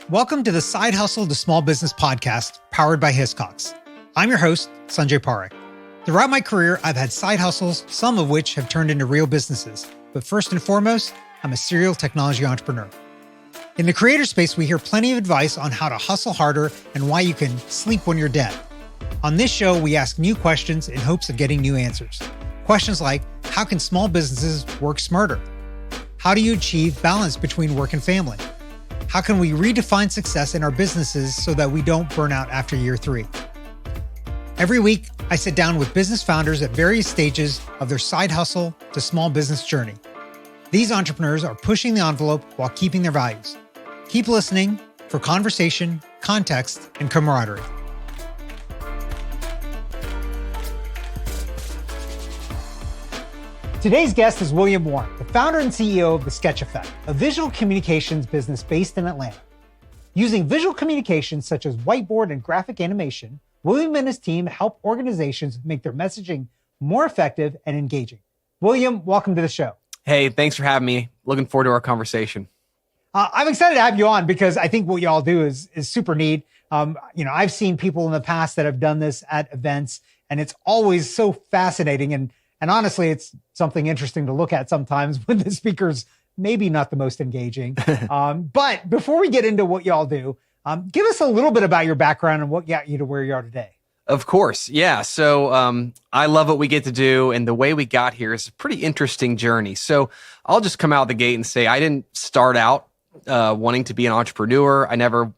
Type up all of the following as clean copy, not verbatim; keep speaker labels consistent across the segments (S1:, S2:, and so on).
S1: Welcome to the Side Hustle to Small Business podcast powered by Hiscox. I'm your host, Sanjay Parekh. Throughout my career, I've had side hustles, some of which have turned into real businesses. But first and foremost, I'm a serial technology entrepreneur. In the creator space, we hear plenty of advice on how to hustle harder and why you can sleep when you're dead. On this show, we ask new questions in hopes of getting new answers. Questions like, how can small businesses work smarter? How do you achieve balance between work and family? How can we redefine success in our businesses so that we don't burn out after year 3? Every week, I sit down with business founders at various stages of their side hustle to small business journey. These entrepreneurs are pushing the envelope while keeping their values. Keep listening for conversation, context, and camaraderie. Today's guest is William Warren, the founder and CEO of The Sketch Effect, a visual communications business based in Atlanta. Using visual communications such as whiteboard and graphic animation, William and his team help organizations make their messaging more effective and engaging. William, welcome to the show.
S2: Hey, thanks for having me. Looking forward to our conversation.
S1: I'm excited to have you on because I think what y'all do is super neat. I've seen people in the past that have done this at events, and it's always so fascinating. And honestly, it's something interesting to look at sometimes when the speaker's maybe not the most engaging. But before we get into what y'all do, give us a little bit about your background and what got you to where you are today.
S2: Of course. Yeah. So I love what we get to do. And the way we got here is a pretty interesting journey. So I'll just come out the gate and say I didn't start out wanting to be an entrepreneur. I never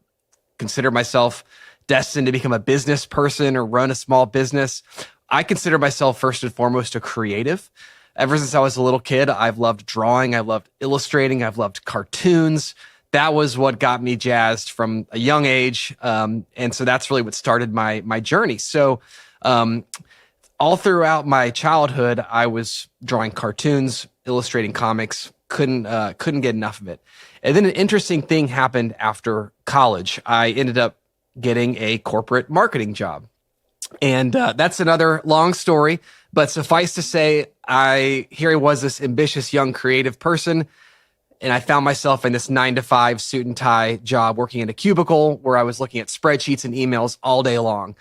S2: considered myself destined to become a business person or run a small business. I consider myself first and foremost a creative. Ever since I was a little kid, I've loved drawing. I've loved illustrating. I've loved cartoons. That was what got me jazzed from a young age. And so that's really what started my journey. So all throughout my childhood, I was drawing cartoons, illustrating comics, couldn't get enough of it. And then an interesting thing happened after college. I ended up getting a corporate marketing job. And that's another long story, but suffice to say, here I was, this ambitious young creative person, and I found myself in this 9-to-5 suit and tie job working in a cubicle where I was looking at spreadsheets and emails all day long.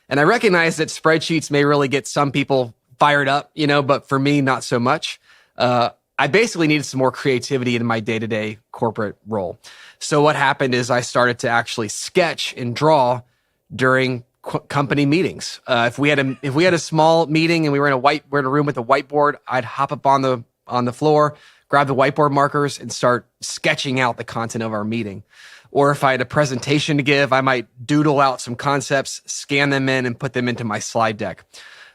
S2: And I recognized that spreadsheets may really get some people fired up, but for me, not so much. I basically needed some more creativity in my day-to-day corporate role. So what happened is I started to actually sketch and draw during company meetings. If we had a small meeting and we're in a room with a whiteboard, I'd hop up on the floor, grab the whiteboard markers, and start sketching out the content of our meeting. Or if I had a presentation to give, I might doodle out some concepts, scan them in, and put them into my slide deck.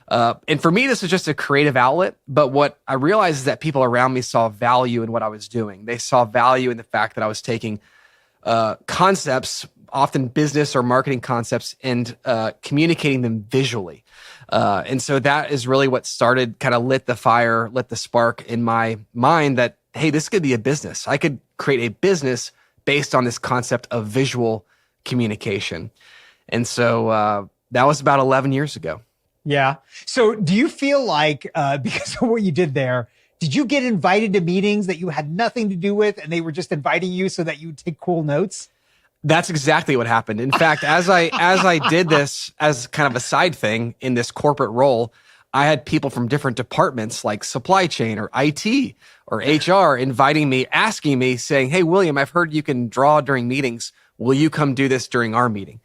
S2: And for me, this was just a creative outlet. But what I realized is that people around me saw value in what I was doing. They saw value in the fact that I was taking concepts, often business or marketing concepts, and communicating them visually. And so that is really what started, kind of lit the spark in my mind that, hey, this could be a business. I could create a business based on this concept of visual communication. And so that was about 11 years ago.
S1: Yeah. So do you feel like, because of what you did there, did you get invited to meetings that you had nothing to do with and they were just inviting you so that you would take cool notes?
S2: That's exactly what happened. In fact, as I did this as kind of a side thing in this corporate role, I had people from different departments like supply chain or IT or HR inviting me, asking me, saying, "Hey, William, I've heard you can draw during meetings. Will you come do this during our meeting?"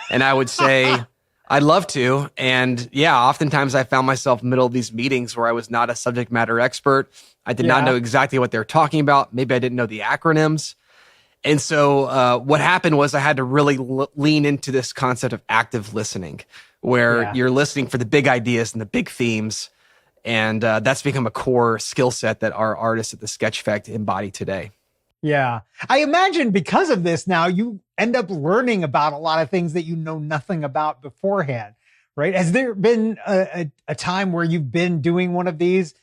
S2: And I would say, I'd love to. And yeah, oftentimes I found myself in the middle of these meetings where I was not a subject matter expert. I did not know exactly what they were talking about. Maybe I didn't know the acronyms. And so what happened was I had to really lean into this concept of active listening, where you're listening for the big ideas and the big themes. And that's become a core skill set that our artists at the Sketch Effect embody today.
S1: Yeah. I imagine because of this now, you end up learning about a lot of things that you know nothing about beforehand, right? Has there been a time where you've been doing one of these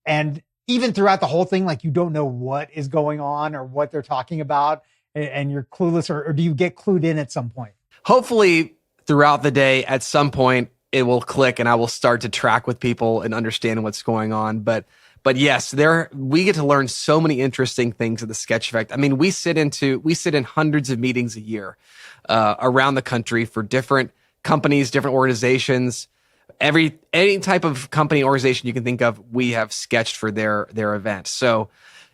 S1: and even throughout the whole thing, like you don't know what is going on or what they're talking about and you're clueless, or do you get clued in at some point?
S2: Hopefully throughout the day, at some point, it will click and I will start to track with people and understand what's going on. But But yes, we get to learn so many interesting things at the Sketch Effect. I mean, we sit in hundreds of meetings a year around the country for different companies, different organizations. Any type of company organization you can think of, we have sketched for their event. So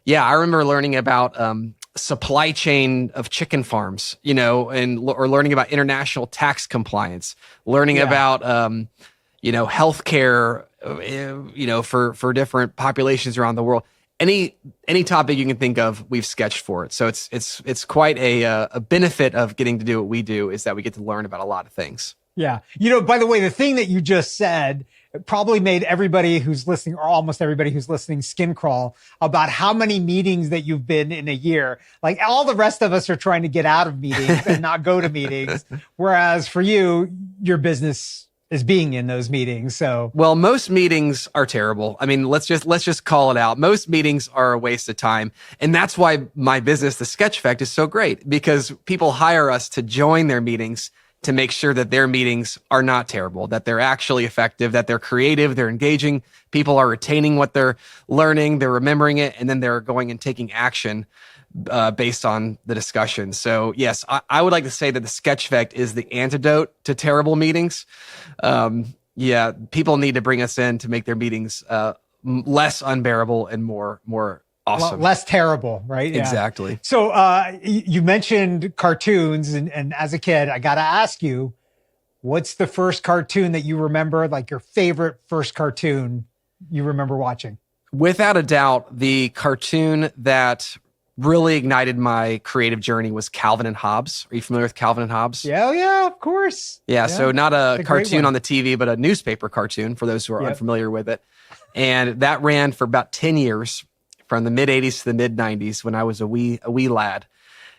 S2: yeah, I remember learning about supply chain of chicken farms, or learning about international tax compliance, learning about healthcare, for different populations around the world. Any topic you can think of, we've sketched for it. So it's quite a benefit of getting to do what we do, is that we get to learn about a lot of things.
S1: Yeah. By the way, the thing that you just said probably made everybody who's listening, or almost everybody who's listening, skin crawl about how many meetings that you've been in a year. Like, all the rest of us are trying to get out of meetings and not go to meetings. Whereas for you, your business is being in those meetings. So,
S2: well, most meetings are terrible. I mean, let's just call it out. Most meetings are a waste of time. And that's why my business, the Sketch Effect, is so great, because people hire us to join their meetings to make sure that their meetings are not terrible, that they're actually effective, that they're creative, they're engaging, people are retaining what they're learning, they're remembering it, and then they're going and taking action based on the discussion. So yes, I would like to say that the Sketch Effect is the antidote to terrible meetings. People need to bring us in to make their meetings less unbearable and more awesome.
S1: Less terrible, right? Yeah.
S2: Exactly.
S1: So you mentioned cartoons, and as a kid, I got to ask you, what's the first cartoon that you remember, like your favorite first cartoon you remember watching?
S2: Without a doubt, the cartoon that really ignited my creative journey was Calvin and Hobbes. Are you familiar with Calvin and Hobbes?
S1: Yeah, of course.
S2: Yeah, so not a cartoon on the TV, but a newspaper cartoon for those who are unfamiliar with it. And that ran for about 10 years. From the mid 80s to the mid 90s, when I was a wee lad,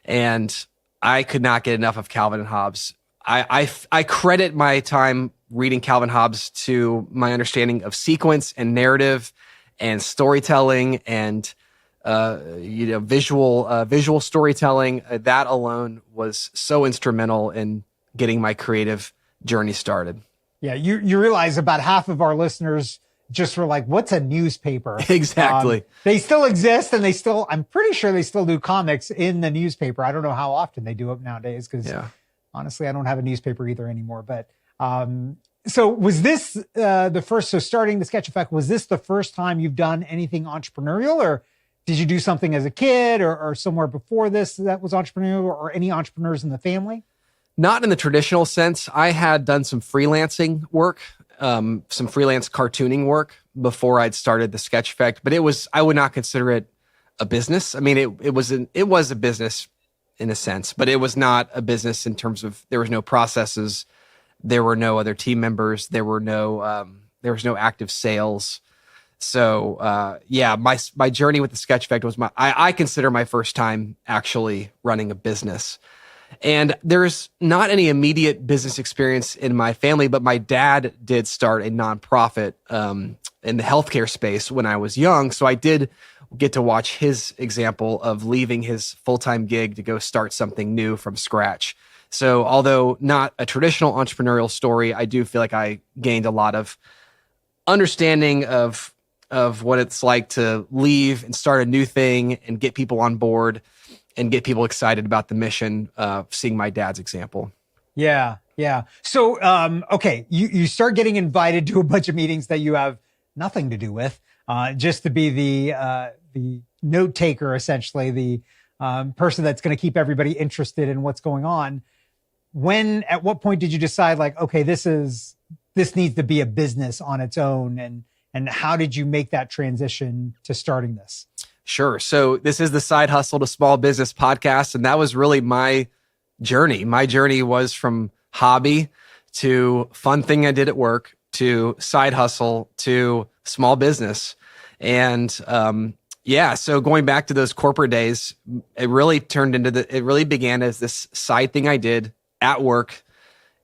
S2: and I could not get enough of Calvin and Hobbes. I credit my time reading Calvin Hobbes to my understanding of sequence and narrative and storytelling and visual storytelling. That alone was so instrumental in getting my creative journey started.
S1: Yeah, you realize about half of our listeners just were like, what's a newspaper?
S2: Exactly.
S1: They still exist, and I'm pretty sure they still do comics in the newspaper. I don't know how often they do it nowadays, because honestly, I don't have a newspaper either anymore. But so was this the first, so starting the Sketch Effect, was this the first time you've done anything entrepreneurial, or did you do something as a kid or somewhere before this that was entrepreneurial, or any entrepreneurs in the family?
S2: Not in the traditional sense. I had done some freelancing work, some freelance cartooning work before I'd started the Sketch Effect, but I would not consider it a business. I mean, it was a business in a sense, but it was not a business in terms of, there was no processes, there were no other team members, there was no active sales. So, my journey with the Sketch Effect was I consider my first time actually running a business. And there's not any immediate business experience in my family, but my dad did start a nonprofit in the healthcare space when I was young. So I did get to watch his example of leaving his full-time gig to go start something new from scratch. So although not a traditional entrepreneurial story, I do feel like I gained a lot of understanding of what it's like to leave and start a new thing and get people on board and get people excited about the mission of seeing my dad's example.
S1: Yeah. So, okay, you start getting invited to a bunch of meetings that you have nothing to do with, just to be the note taker, essentially, the person that's going to keep everybody interested in what's going on. At what point did you decide, like, okay, this needs to be a business on its own, and how did you make that transition to starting this?
S2: Sure. So this is the Side Hustle to Small Business podcast, and that was really my journey. My journey was from hobby to fun thing I did at work to side hustle to small business. And so going back to those corporate days, it really began as this side thing I did at work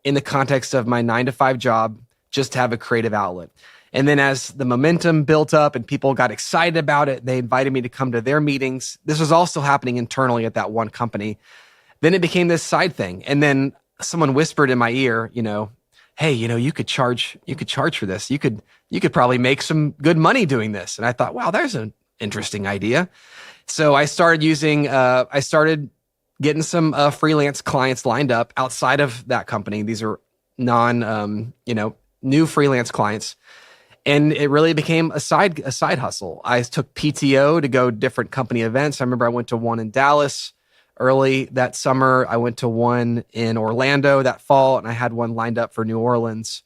S2: in the context of my 9-to-5 job, just to have a creative outlet. And then as the momentum built up and people got excited about it, they invited me to come to their meetings. This was also happening internally at that one company. Then it became this side thing. And then someone whispered in my ear, hey, you could charge for this. You could probably make some good money doing this. And I thought, wow, there's an interesting idea. So I started getting some freelance clients lined up outside of that company. These are new freelance clients. And it really became a side hustle. I took PTO to go to different company events. I remember I went to one in Dallas early that summer. I went to one in Orlando that fall, and I had one lined up for New Orleans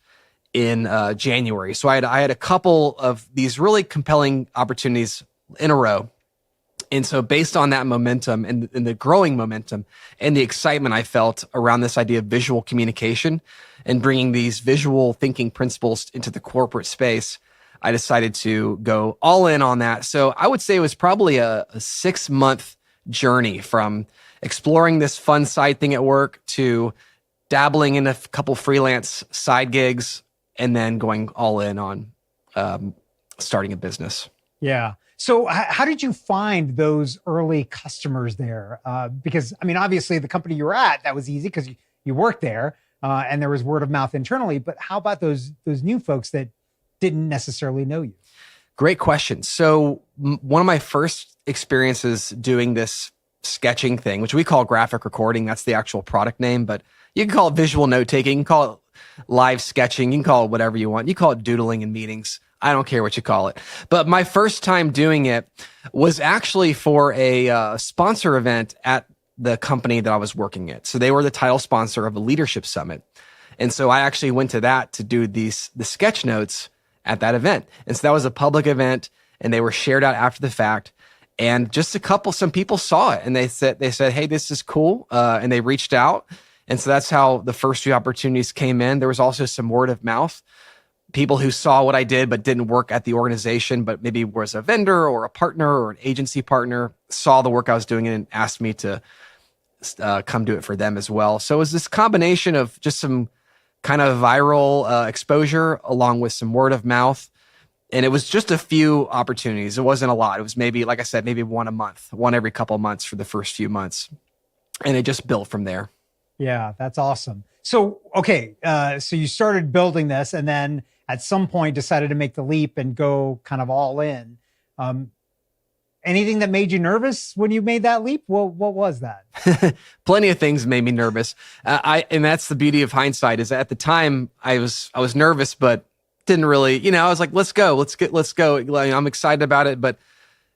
S2: in January. So I had a couple of these really compelling opportunities in a row. And so based on that momentum and the growing momentum and the excitement I felt around this idea of visual communication and bringing these visual thinking principles into the corporate space, I decided to go all in on that. So I would say it was probably a 6-month journey from exploring this fun side thing at work to dabbling in a couple freelance side gigs and then going all in on starting a business.
S1: Yeah. So how did you find those early customers there? Because, I mean, obviously the company you were at, that was easy because you worked there and there was word of mouth internally. But how about those new folks that didn't necessarily know you?
S2: Great question. So one of my first experiences doing this sketching thing, which we call graphic recording, that's the actual product name, but you can call it visual note taking, you can call it live sketching, you can call it whatever you want. You call it doodling in meetings. I don't care what you call it. But my first time doing it was actually for a sponsor event at the company that I was working at. So they were the title sponsor of a leadership summit. And so I actually went to that to do the sketch notes at that event. And so that was a public event and they were shared out after the fact. And just some people saw it and they said, hey, this is cool. And they reached out. And so that's how the first few opportunities came in. There was also some word of mouth. People who saw what I did but didn't work at the organization, but maybe was a vendor or a partner or an agency partner, saw the work I was doing and asked me to come do it for them as well. So it was this combination of just some kind of viral exposure along with some word of mouth. And it was just a few opportunities. It wasn't a lot. It was maybe, like I said, maybe one a month, one every couple of months for the first few months. And it just built from there.
S1: Yeah, that's awesome. So, okay. So you started building this and then at some point decided to make the leap and go kind of all in. Anything that made you nervous when you made that leap? What was that?
S2: Plenty of things made me nervous. And that's the beauty of hindsight is at the time I was nervous, but didn't really, I was like, let's go. Like, I'm excited about it, but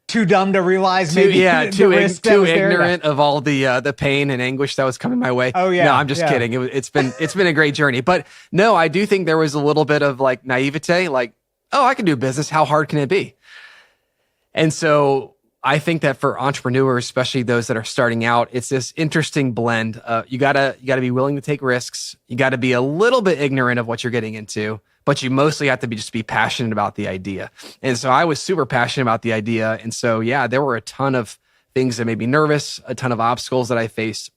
S1: too dumb to realize maybe
S2: too ignorant of all the pain and anguish that was coming my way.
S1: Oh yeah.
S2: No, I'm just kidding. It's been a great journey, but no, I do think there was a little bit of like naivete, like, oh, I can do business. How hard can it be? And so I think that for entrepreneurs, especially those that are starting out, it's this interesting blend. You gotta be willing to take risks. You gotta be a little bit ignorant of what you're getting into, but you mostly have to just be passionate about the idea. And so I was super passionate about the idea. And so, yeah, there were a ton of things that made me nervous, a ton of obstacles that I faced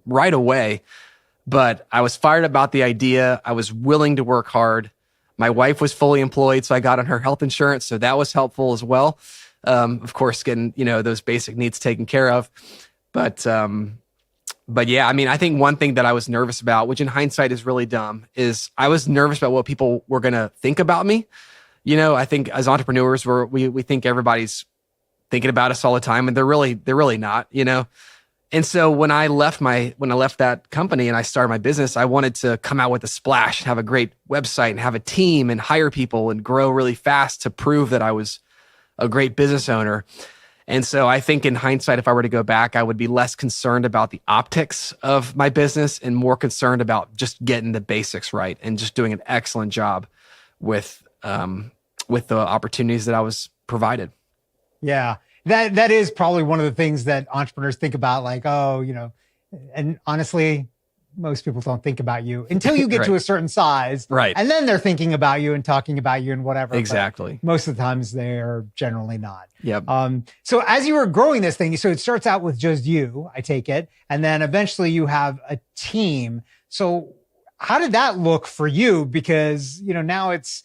S2: right away, but I was fired about the idea. I was willing to work hard. My wife was fully employed, so I got on her health insurance. So that was helpful as well. Of course, getting, those basic needs taken care of. But yeah, I mean, I think one thing that I was nervous about, which in hindsight is really dumb, is I was nervous about what people were going to think about me. I think as entrepreneurs, we think everybody's thinking about us all the time, and they're really not, And so when I left that company and I started my business, I wanted to come out with a splash, have a great website and have a team and hire people and grow really fast to prove that I was a great business owner. And so I think in hindsight, if I were to go back, I would be less concerned about the optics of my business and more concerned about just getting the basics right and just doing an excellent job with the opportunities that I was provided.
S1: Yeah, that is probably one of the things that entrepreneurs think about, like, oh, and honestly, most people don't think about you until you get
S2: right.
S1: to a certain size.
S2: Right.
S1: And then they're thinking about you and talking about you and whatever.
S2: Exactly.
S1: But most of the times they're generally not.
S2: Yep.
S1: So as you were growing this thing, so it starts out with just you, I take it. And then eventually you have a team. So how did that look for you? Because, now it's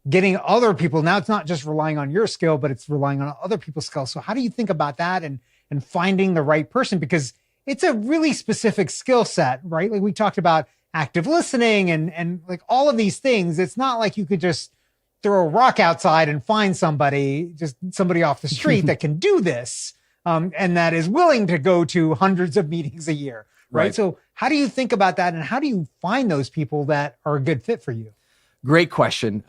S1: getting other people. Now it's not just relying on your skill, but it's relying on other people's skills. So how do you think about that and finding the right person? Because it's a really specific skill set, right? Like we talked about active listening and like all of these things. It's not like you could just throw a rock outside and find somebody off the street that can do this. And that is willing to go to hundreds of meetings a year. Right. So how do you think about that? And how do you find those people that are a good fit for you?
S2: Great question.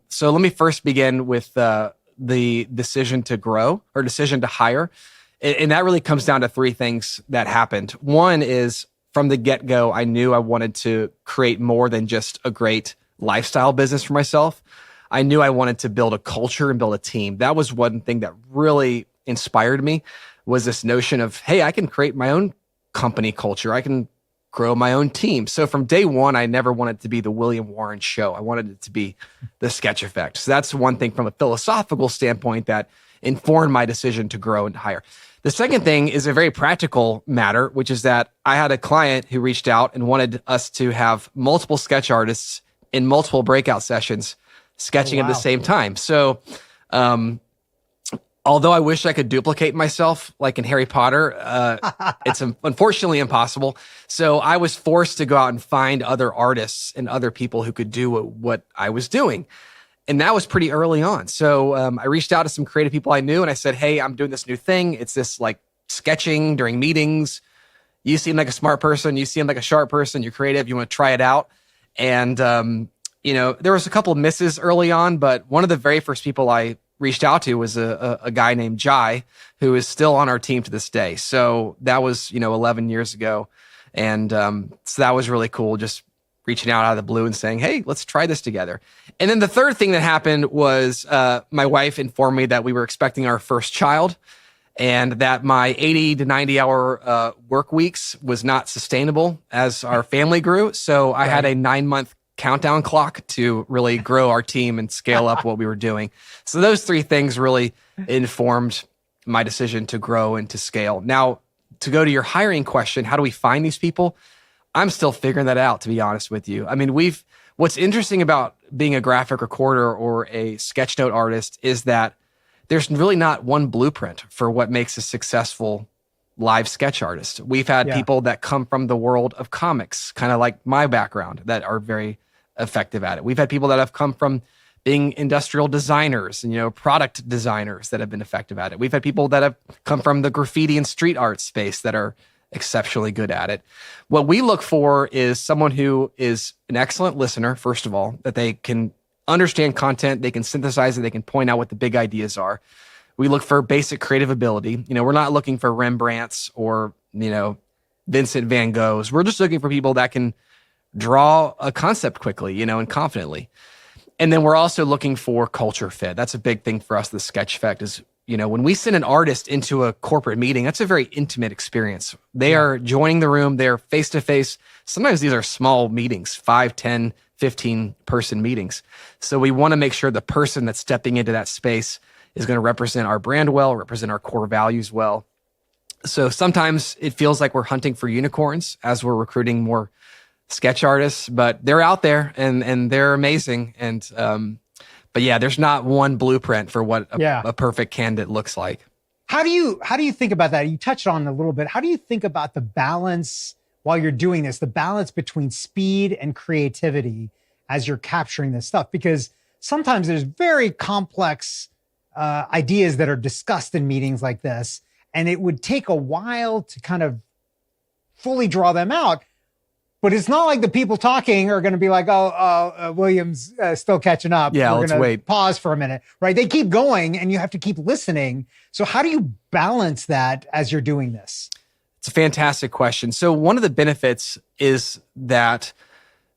S2: So let me first begin with the decision to grow or decision to hire. And that really comes down to three things that happened. One is from the get-go, I knew I wanted to create more than just a great lifestyle business for myself. I knew I wanted to build a culture and build a team. That was one thing that really inspired me, was this notion of, hey, I can create my own company culture. I can grow my own team. So from day one, I never wanted it to be the William Warren show. I wanted it to be the Sketch Effect. So that's one thing from a philosophical standpoint that informed my decision to grow and to hire. The second thing is a very practical matter, which is that I had a client who reached out and wanted us to have multiple sketch artists in multiple breakout sessions sketching at the same time. So, although I wish I could duplicate myself like in Harry Potter, it's unfortunately impossible. So I was forced to go out and find other artists and other people who could do what I was doing. And that was pretty early on. So I reached out to some creative people I knew and I said, hey, I'm doing this new thing. It's this like sketching during meetings. You seem like a smart person. You seem like a sharp person. You're creative. You want to try it out. And, there was a couple of misses early on, but one of the very first people I reached out to was a guy named Jai, who is still on our team to this day. So that was, 11 years ago. And so that was really cool, just reaching out of the blue and saying, hey, let's try this together. And then the third thing that happened was my wife informed me that we were expecting our first child and that my 80 to 90 hour work weeks was not sustainable as our family grew. So I had a 9-month countdown clock to really grow our team and scale up what we were doing. So those three things really informed my decision to grow and to scale. Now, to go to your hiring question, how do we find these people? I'm still figuring that out, to be honest with you. I mean, what's interesting about being a graphic recorder or a sketch note artist is that there's really not one blueprint for what makes a successful live sketch artist. We've had people that come from the world of comics, kind of like my background, that are very effective at it. We've had people that have come from being industrial designers and, product designers that have been effective at it. We've had people that have come from the graffiti and street art space that are exceptionally good at it. What we look for is someone who is an excellent listener, first of all, that they can understand content, they can synthesize it, they can point out what the big ideas are. We look for basic creative ability. We're not looking for Rembrandts or, Vincent van Goghs. We're just looking for people that can draw a concept quickly, and confidently. And then we're also looking for culture fit. That's a big thing for us, the Sketch Effect, is, when we send an artist into a corporate meeting, that's a very intimate experience. They are joining the room. They're face-to-face. Sometimes these are small meetings, 5, 10, 15 person meetings. So we want to make sure the person that's stepping into that space is going to represent our brand well, represent our core values well. So sometimes it feels like we're hunting for unicorns as we're recruiting more sketch artists, but they're out there and they're amazing. And, but yeah, there's not one blueprint for what a perfect candidate looks like.
S1: How do you think about that? You touched on it a little bit. How do you think about the balance while you're doing this, the balance between speed and creativity as you're capturing this stuff? Because sometimes there's very complex ideas that are discussed in meetings like this, and it would take a while to kind of fully draw them out. But it's not like the people talking are going to be like, William's still catching up.
S2: Yeah,
S1: We're
S2: let's
S1: gonna
S2: wait.
S1: Pause for a minute, right? They keep going and you have to keep listening. So how do you balance that as you're doing this?
S2: It's a fantastic question. So one of the benefits is that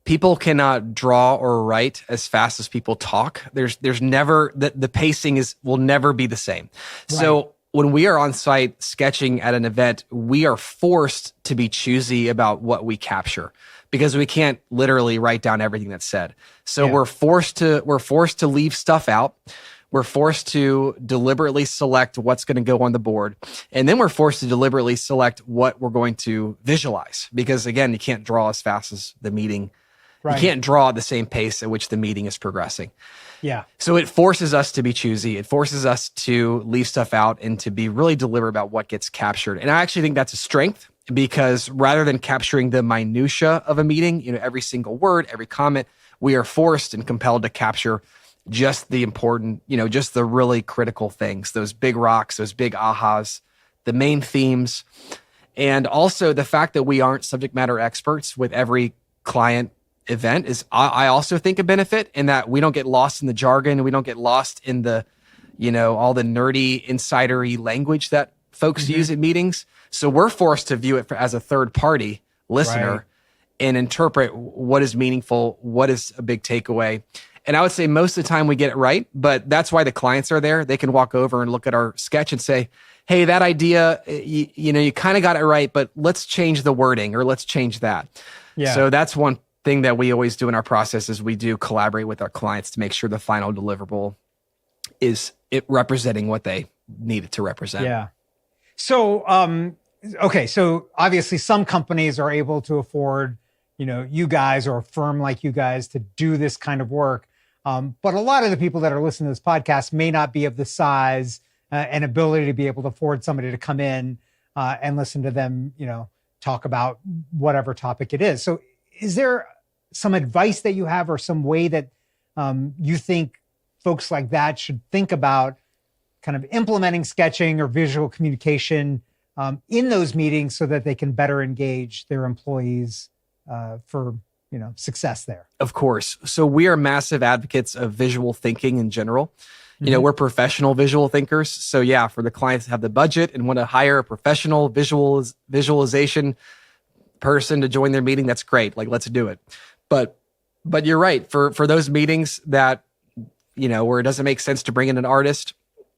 S2: people cannot draw or write as fast as people talk. There's never, the pacing will never be the same. Right. So when we are on site sketching at an event, we are forced to be choosy about what we capture because we can't literally write down everything that's said. So we're forced to leave stuff out. We're forced to deliberately select what's going to go on the board. And then we're forced to deliberately select what we're going to visualize because again, you can't draw as fast as the meeting. Right. You can't draw at the same pace at which the meeting is progressing. Yeah. So it forces us to be choosy. It forces us to leave stuff out and to be really deliberate about what gets captured. And I actually think that's a strength because rather than capturing the minutia of a meeting, every single word, every comment, we are forced and compelled to capture just the important, just the really critical things, those big rocks, those big ahas, the main themes. And also the fact that we aren't subject matter experts with every client event is, I also think, a benefit in that we don't get lost in the jargon. We don't get lost in the, all the nerdy insidery language that folks use at meetings. So we're forced to view it as a third party listener and interpret what is meaningful, what is a big takeaway. And I would say most of the time we get it right, but that's why the clients are there. They can walk over and look at our sketch and say, hey, that idea, you kind of got it right, but let's change the wording or let's change that. Yeah. So that's one thing that we always do in our process is we do collaborate with our clients to make sure the final deliverable is it representing what they need it to represent.
S1: Yeah. So, okay. So obviously some companies are able to afford, you guys or a firm like you guys to do this kind of work. But a lot of the people that are listening to this podcast may not be of the size and ability to be able to afford somebody to come in and listen to them, talk about whatever topic it is. So is there some advice that you have or some way that you think folks like that should think about kind of implementing sketching or visual communication in those meetings so that they can better engage their employees for success there?
S2: Of course. So we are massive advocates of visual thinking in general. We're professional visual thinkers. So yeah, for the clients that have the budget and want to hire a professional visualization person to join their meeting, that's great. Like, let's do it. But you're right. For those meetings that, where it doesn't make sense to bring in an artist,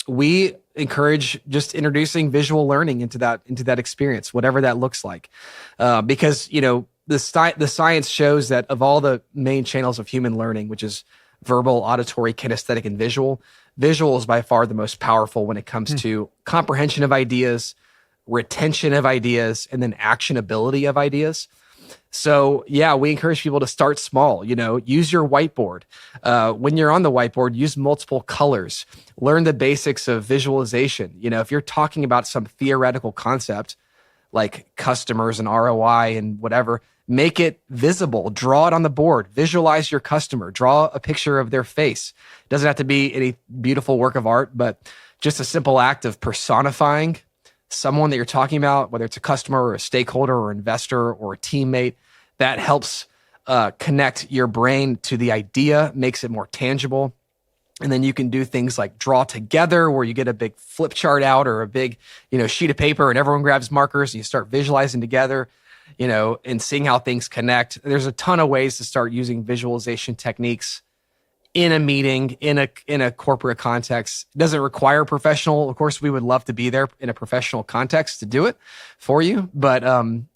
S2: we encourage just introducing visual learning into that experience, whatever that looks like. Because, the science shows that of all the main channels of human learning, which is verbal, auditory, kinesthetic, and visual is by far the most powerful when it comes to comprehension of ideas, retention of ideas, and then actionability of ideas. So yeah, we encourage people to start small, use your whiteboard. When you're on the whiteboard, use multiple colors, learn the basics of visualization. If you're talking about some theoretical concept like customers and ROI and whatever, make it visible, draw it on the board, visualize your customer, draw a picture of their face. It doesn't have to be any beautiful work of art, but just a simple act of personifying someone that you're talking about, whether it's a customer or a stakeholder or investor or a teammate, that helps connect your brain to the idea, makes it more tangible. And then you can do things like draw together where you get a big flip chart out or a big, sheet of paper and everyone grabs markers and you start visualizing together, and seeing how things connect. There's a ton of ways to start using visualization techniques in a meeting, in a corporate context. It doesn't require professional. Of course, we would love to be there in a professional context to do it for you. But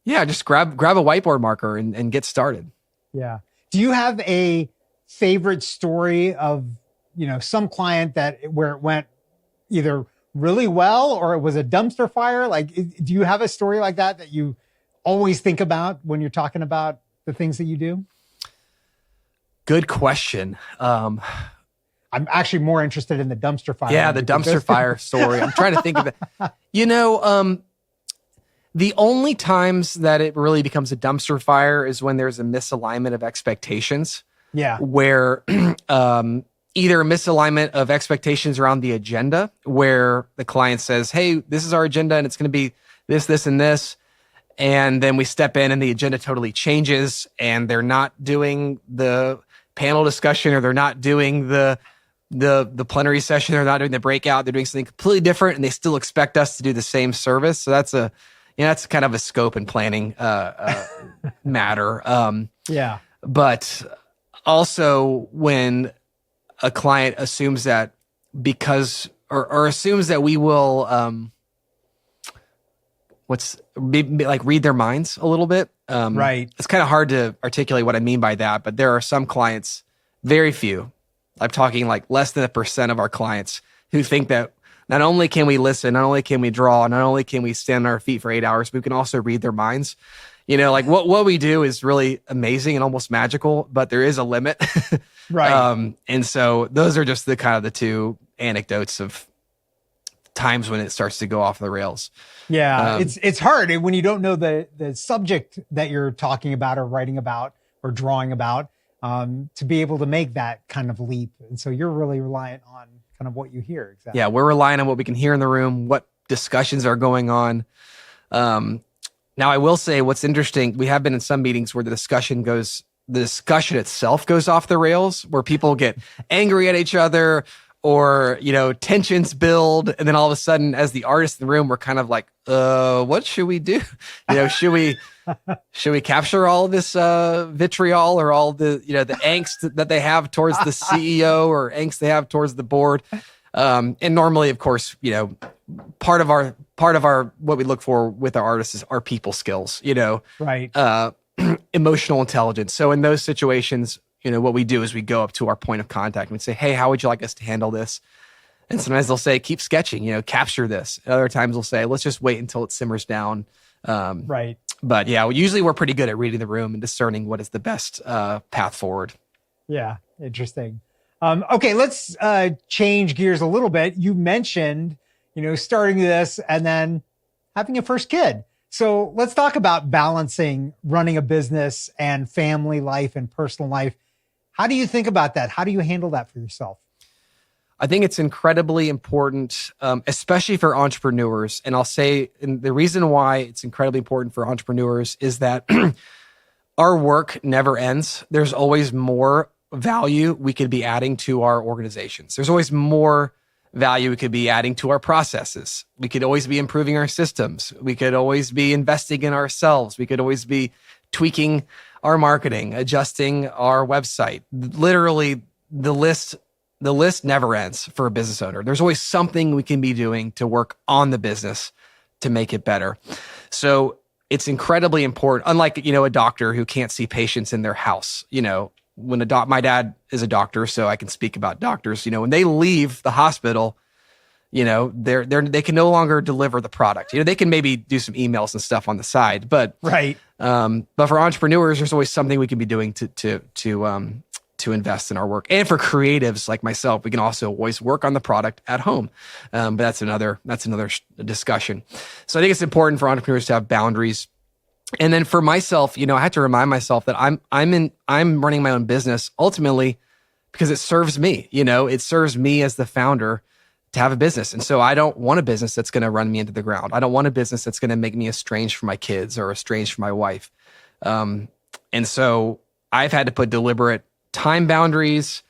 S2: just grab a whiteboard marker and get started.
S1: Yeah. Do you have a favorite story of, some client where it went either really well or it was a dumpster fire? Like, do you have a story like that you always think about when you're talking about the things that you do? Good question. I'm
S2: actually
S1: more interested in the dumpster fire.
S2: Yeah, the dumpster fire story. I'm trying to think of it. The only times that it really becomes a dumpster fire is when there's a misalignment of expectations.
S1: Yeah.
S2: Where either a misalignment of expectations around the agenda, where the client says, hey, this is our agenda and it's going to be this, this, and this. And then we step in and the agenda totally changes and they're not doing the panel discussion or they're not doing the plenary session. They're not doing the breakout. They're doing something completely different and they still expect us to do the same service. So that's that's kind of a scope and planning matter.
S1: Yeah.
S2: But also when a client assumes that because, or assumes that we will, read their minds a little bit.
S1: Right.
S2: It's kind of hard to articulate what I mean by that, but there are some clients, very few, I'm talking like less than 1% of our clients who think that not only can we listen, not only can we draw, not only can we stand on our feet for 8 hours, we can also read their minds. What we do is really amazing and almost magical, but there is a limit.
S1: Right.
S2: And so those are just the two anecdotes of times when it starts to go off the rails.
S1: Yeah, it's hard when you don't know the subject that you're talking about or writing about or drawing about, to be able to make that kind of leap. And so you're really reliant on kind of what you hear. Exactly.
S2: Yeah, we're relying on what we can hear in the room, what discussions are going on. Now, I will say what's interesting, we have been in some meetings where the discussion itself goes off the rails, where people get angry at each other, or, tensions build. And then all of a sudden, as the artists in the room, we're kind of like, what should we do? Should we capture all of this vitriol, or all the angst that they have towards the CEO, or angst they have towards the board? And normally, of course, part of our what we look for with our artists is our people skills,
S1: right.
S2: Emotional intelligence. So in those situations, what we do is we go up to our point of contact and we say, hey, how would you like us to handle this? And sometimes they'll say, keep sketching, capture this. Other times they'll say, let's just wait until it simmers down.
S1: Right.
S2: But yeah, usually we're pretty good at reading the room and discerning what is the best path forward.
S1: Yeah. Interesting. Okay. Let's change gears a little bit. You mentioned, starting this and then having a first kid. So let's talk about balancing running a business and family life and personal life. How do you think about that? How do you handle that for yourself?
S2: I think it's incredibly important, especially for entrepreneurs. And I'll say, and the reason why it's incredibly important for entrepreneurs is that our work never ends. There's always more value we could be adding to our organizations. There's always more value we could be adding to our processes. We could always be improving our systems. We could always be investing in ourselves. We could always be tweaking our marketing, adjusting our website. Literally, the list never ends for a business owner. There's always something we can be doing to work on the business to make it better. So it's incredibly important. Unlike, a doctor who can't see patients in their house, when my dad is a doctor, so I can speak about doctors, when they leave the hospital, they can no longer deliver the product. They can maybe do some emails and stuff on the side, but
S1: right.
S2: But for entrepreneurs, there's always something we can be doing to invest in our work. And for creatives like myself, we can also always work on the product at home. But that's another discussion. So I think it's important for entrepreneurs to have boundaries. And then for myself, I have to remind myself that I'm running my own business ultimately because it serves me. It serves me as the founder to have a business. And so I don't want a business that's going to run me into the ground. I don't want a business that's going to make me estranged from my kids or estranged from my wife. And so I've had to put deliberate time boundaries,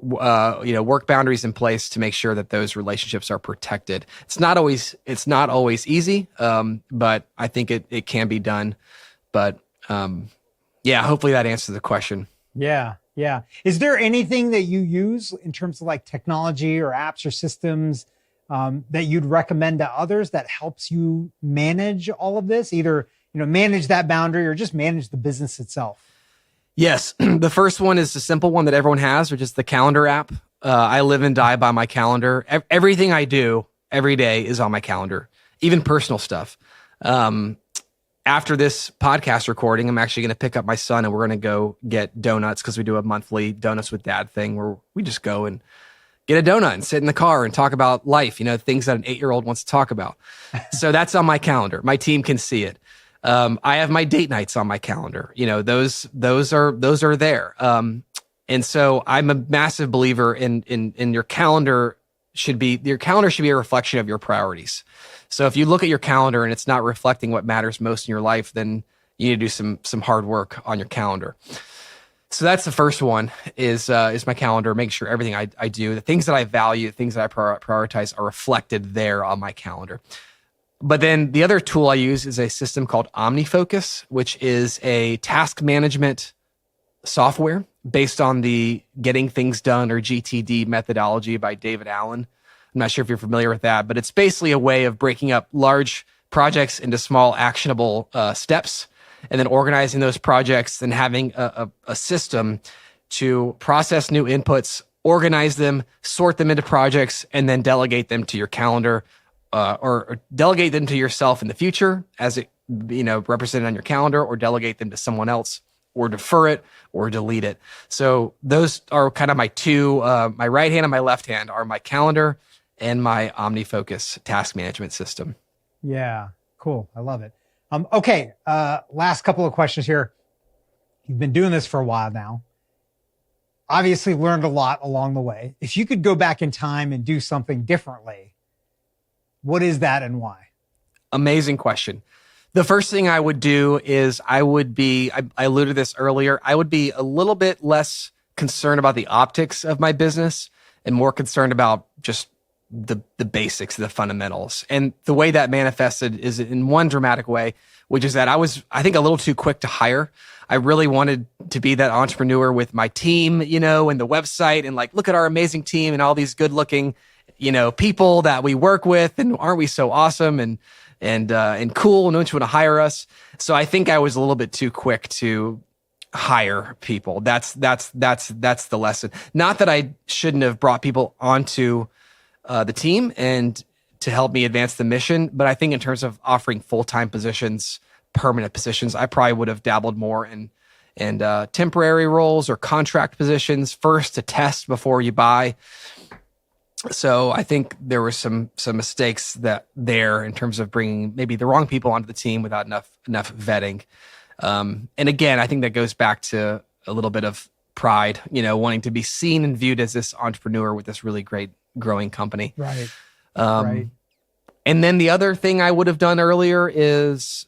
S2: work boundaries in place to make sure that those relationships are protected. It's not always easy, but I think it can be done. But hopefully that answers the question.
S1: Yeah. Yeah. Is there anything that you use in terms of like technology or apps or systems that you'd recommend to others that helps you manage all of this? Either, manage that boundary or just manage the business itself?
S2: Yes. The first one is the simple one that everyone has, which is the calendar app. I live and die by my calendar. Everything I do every day is on my calendar, even personal stuff. After this podcast recording, I'm actually going to pick up my son and we're going to go get donuts because we do a monthly Donuts with Dad thing where we just go and get a donut and sit in the car and talk about life, things that an 8-year-old wants to talk about. So that's on my calendar. My team can see it. I have my date nights on my calendar. Those are there. And so I'm a massive believer in your calendar should be a reflection of your priorities. So if you look at your calendar and it's not reflecting what matters most in your life, then you need to do some hard work on your calendar. So that's the first one is my calendar, making sure everything I do, the things that I value, the things that I prioritize are reflected there on my calendar. But then the other tool I use is a system called OmniFocus, which is a task management software based on the Getting Things Done or GTD methodology by David Allen. I'm not sure if you're familiar with that, but it's basically a way of breaking up large projects into small actionable steps and then organizing those projects and having a system to process new inputs, organize them, sort them into projects, and then delegate them to your calendar or delegate them to yourself in the future as it represented on your calendar, or delegate them to someone else, or defer it or delete it. So those are kind of my two, my right hand and my left hand are my calendar and my OmniFocus task management system.
S1: Yeah, cool. I love it. Okay, last couple of questions here. You've been doing this for a while now. Obviously learned a lot along the way. If you could go back in time and do something differently, what is that and why?
S2: Amazing question. The first thing I would do is I alluded to this earlier, I would be a little bit less concerned about the optics of my business and more concerned about just the basics, the fundamentals. And the way that manifested is in one dramatic way, which is that I think, a little too quick to hire. I really wanted to be that entrepreneur with my team, and the website and like, look at our amazing team and all these good looking, people that we work with. And aren't we so awesome and cool? And don't you want to hire us? So I think I was a little bit too quick to hire people. That's the lesson. Not that I shouldn't have brought people onto the team and to help me advance the mission, but I think in terms of offering full-time positions, permanent positions, I probably would have dabbled more in temporary roles or contract positions first to test before you buy. So I think there were some mistakes there in terms of bringing maybe the wrong people onto the team without enough vetting. And again, I think that goes back to a little bit of pride, wanting to be seen and viewed as this entrepreneur with this really great growing company.
S1: Right.
S2: Right. And then the other thing I would have done earlier is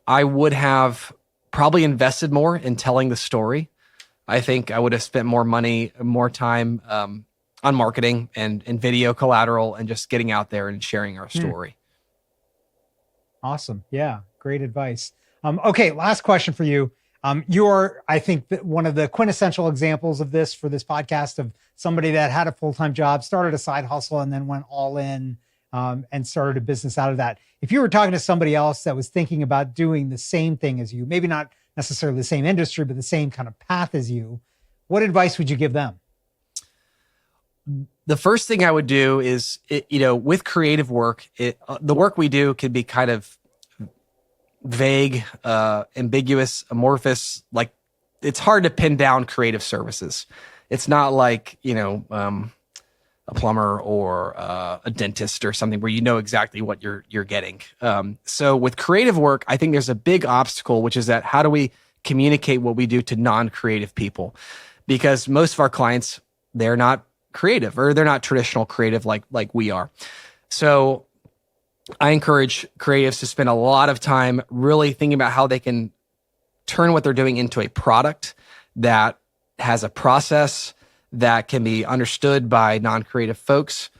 S2: I would have probably invested more in telling the story. I think I would have spent more money, more time on marketing and video collateral and just getting out there and sharing our story.
S1: Awesome. Yeah. Great advice. Okay. Last question for you. You're, I think, one of the quintessential examples of this for this podcast, of somebody that had a full-time job, started a side hustle, and then went all in and started a business out of that. If you were talking to somebody else that was thinking about doing the same thing as you, maybe not necessarily the same industry, but the same kind of path as you, what advice would you give them?
S2: The first thing I would do is, with creative work, the work we do can be kind of vague, ambiguous, amorphous. Like, it's hard to pin down creative services. It's not like, a plumber or a dentist or something where you know exactly what you're getting. So with creative work, I think there's a big obstacle, which is that how do we communicate what we do to non-creative people? Because most of our clients, they're not creative, or they're not traditional creative like we are. So I encourage creatives to spend a lot of time really thinking about how they can turn what they're doing into a product that has a process that can be understood by non-creative folks,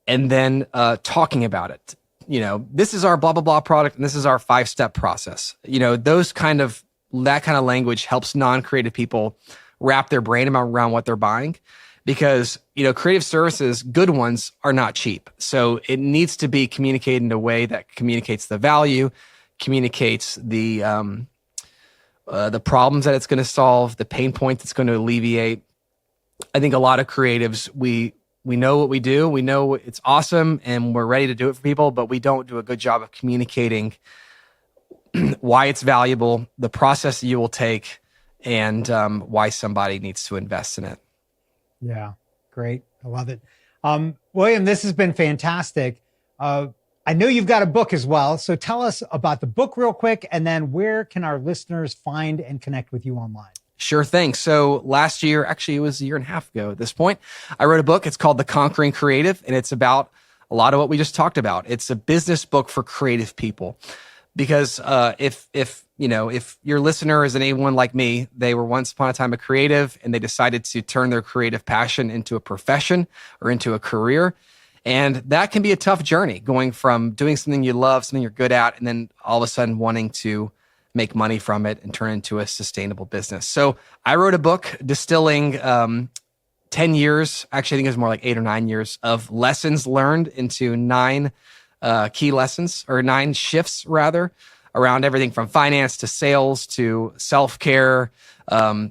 S2: and then talking about it. This is our blah, blah, blah product, and this is our 5-step process. That kind of language helps non-creative people wrap their brain around what they're buying, because, creative services, good ones, are not cheap. So it needs to be communicated in a way that communicates the value, communicates the problems that it's going to solve, the pain points it's going to alleviate. I think a lot of creatives, we know what we do, we know it's awesome, and we're ready to do it for people, but we don't do a good job of communicating why it's valuable, the process that you will take, and why somebody needs to invest in it.
S1: Yeah, great. I love it. William, this has been fantastic. I know you've got a book as well, so tell us about the book real quick, and then where can our listeners find and connect with you online?
S2: Sure thing. So last year, actually it was a year and a half ago at this point, I wrote a book. It's called The Conquering Creative, and it's about a lot of what we just talked about. It's a business book for creative people. Because if your listener is anyone like me, they were once upon a time a creative, and they decided to turn their creative passion into a profession or into a career. And that can be a tough journey, going from doing something you love, something you're good at, and then all of a sudden wanting to make money from it and turn it into a sustainable business. So I wrote a book distilling 10 years, actually I think it was more like 8 or 9 years of lessons learned into 9 key lessons, or 9 shifts rather, around everything from finance to sales to self-care,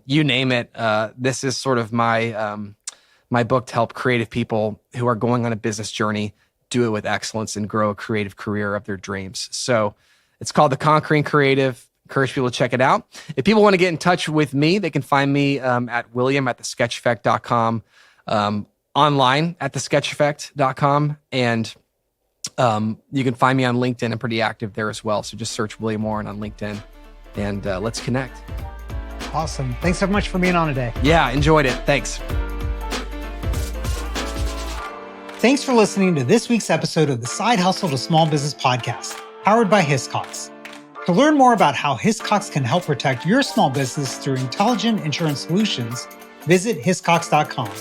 S2: you name it. This is sort of my book to help creative people who are going on a business journey do it with excellence and grow a creative career of their dreams. So it's called The Conquering Creative. Encourage people to check it out. If people want to get in touch with me, they can find me at william@thesketcheffect.com. online at thesketcheffect.com. And you can find me on LinkedIn. I'm pretty active there as well. So just search William Warren on LinkedIn and let's connect.
S1: Awesome. Thanks so much for being on today.
S2: Yeah, enjoyed it. Thanks.
S1: Thanks for listening to this week's episode of the Side Hustle to Small Business podcast, powered by Hiscox. To learn more about how Hiscox can help protect your small business through intelligent insurance solutions, visit hiscox.com.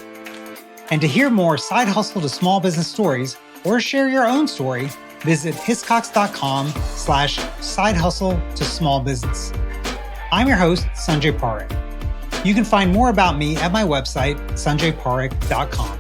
S1: And to hear more Side Hustle to Small Business stories or share your own story, visit hiscox.com/side hustle to small business. I'm your host, Sanjay Parekh. You can find more about me at my website, sanjayparekh.com.